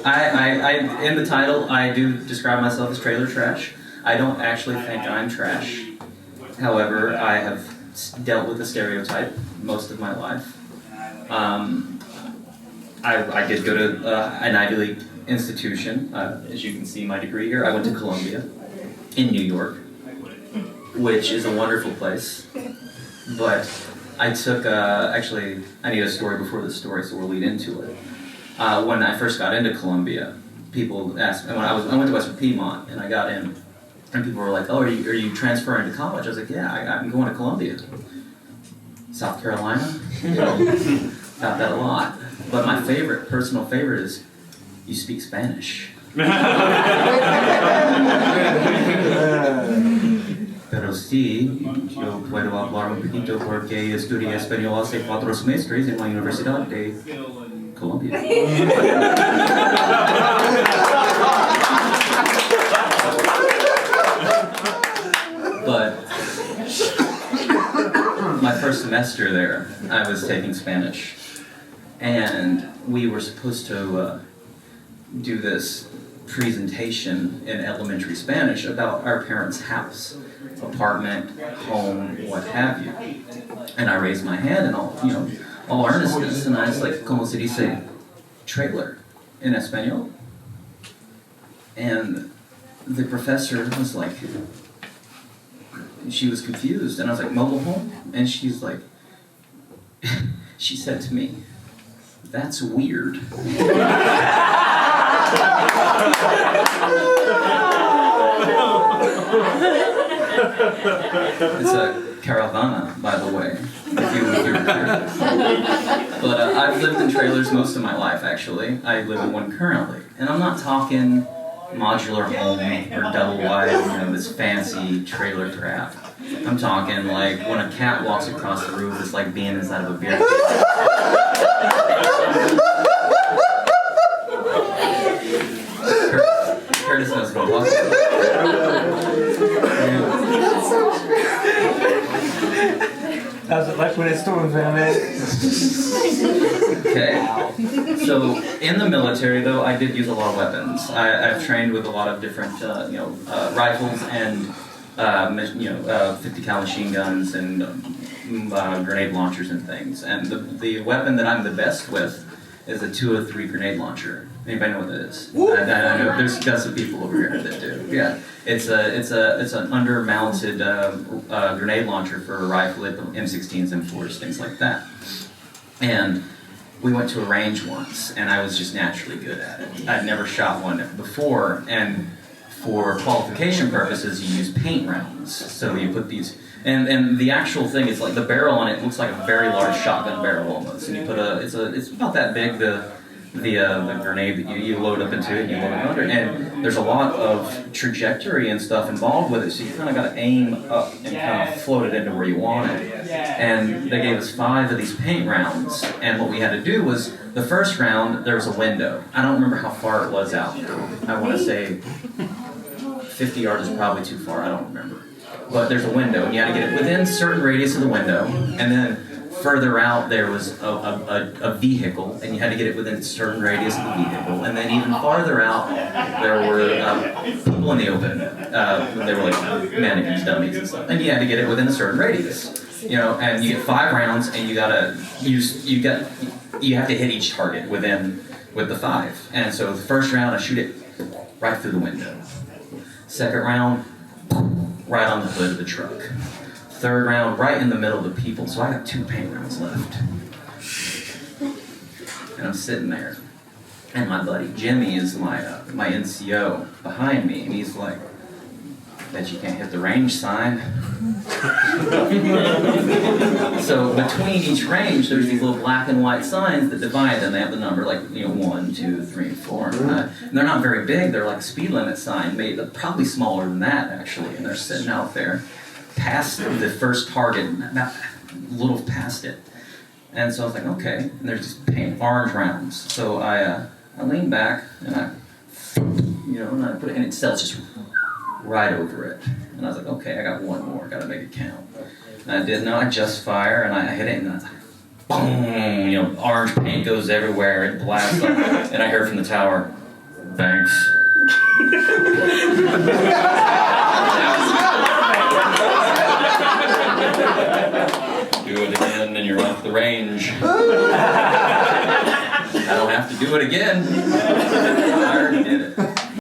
In the title, I do describe myself as trailer trash. I don't actually think I'm trash. However, I have dealt with the stereotype most of my life. I did go to an Ivy League institution. As you can see my degree here, I went to Columbia in New York, which is a wonderful place. But I took, actually, I need a story before the story, so we'll lead into it. When I first got into Columbia, people asked, and I went to Western Piedmont, and I got in, and people were like, oh, are you transferring to college? I was like, yeah, I'm going to Columbia. South Carolina? Got that a lot. But my personal favorite is, you speak Spanish. Pero sí, yo puedo hablar un poquito porque estudié español hace 4 semestres en la Universidad de Columbia. But my first semester there, I was taking Spanish. And we were supposed to do this presentation in elementary Spanish about our parents' house, apartment, home, what have you. And I raised my hand in all earnestness, and I was like, ¿Cómo se dice trailer in español? And the professor was like, she was confused, and I was like, mobile home? And she's like, she said to me, that's weird. It's a caravana, by the way, if you were curious. But I've lived in trailers most of my life, actually. I live in one currently. And I'm not talking modular home or double wide, this fancy trailer crap. I'm talking like when a cat walks across the roof, it's like being inside of a beer. Curtis knows what I'm talking about. How's it like when it storms down there? Okay. So in the military, though, I did use a lot of weapons. I've trained with a lot of different, rifles and 50 cal machine guns and grenade launchers and things. And the weapon that I'm the best with is a 203 grenade launcher. Anybody know what that is? I know there's got some people over here that do. Yeah, it's an under-mounted grenade launcher for a rifle, M16s, M4s, things like that. And we went to a range once, and I was just naturally good at it. I'd never shot one before, and for qualification purposes, you use paint rounds. So you put these, and the actual thing is like the barrel on it looks like a very large shotgun barrel almost. And you put it's about that big, the grenade that you load up into it and you load it under. And there's a lot of trajectory and stuff involved with it, so you kind of got to aim up and kind of float it into where you want it. And they gave us 5 of these paint rounds, and what we had to do was, the first round, there was a window. I don't remember how far it was out. I want to say 50 yards is probably too far, I don't remember. But there's a window, and you had to get it within a certain radius of the window, and then further out there was a vehicle, and you had to get it within a certain radius of the vehicle, and then even farther out there were people in the open. They were like mannequins, dummies, and stuff, and you had to get it within a certain radius. And you get 5 rounds, and you have to hit each target with the 5. And so the first round, I shoot it right through the window. Second round, right on the hood of the truck. Third round, right in the middle of the people. So I got 2 paint rounds left. And I'm sitting there. And my buddy Jimmy is my NCO behind me. And he's like, bet you can't hit the range sign. So between each range, there's these little black and white signs that divide them. They have the number 1, 2, 3, 4. And they're not very big. They're like a speed limit sign, probably smaller than that, actually. And they're sitting out there past the first target, a little past it. And so I was like, okay. And there's just paint orange rounds. So I lean back and I put it, and it sells just right over it. And I was like, okay, I got 1 more, gotta make it count. And I did, I just fire, and I hit it, and I was like, boom, orange paint goes everywhere, it blasts up, and I heard from the tower, Thanks. Do it again and you're off the range. I don't have to do it again. I already did it.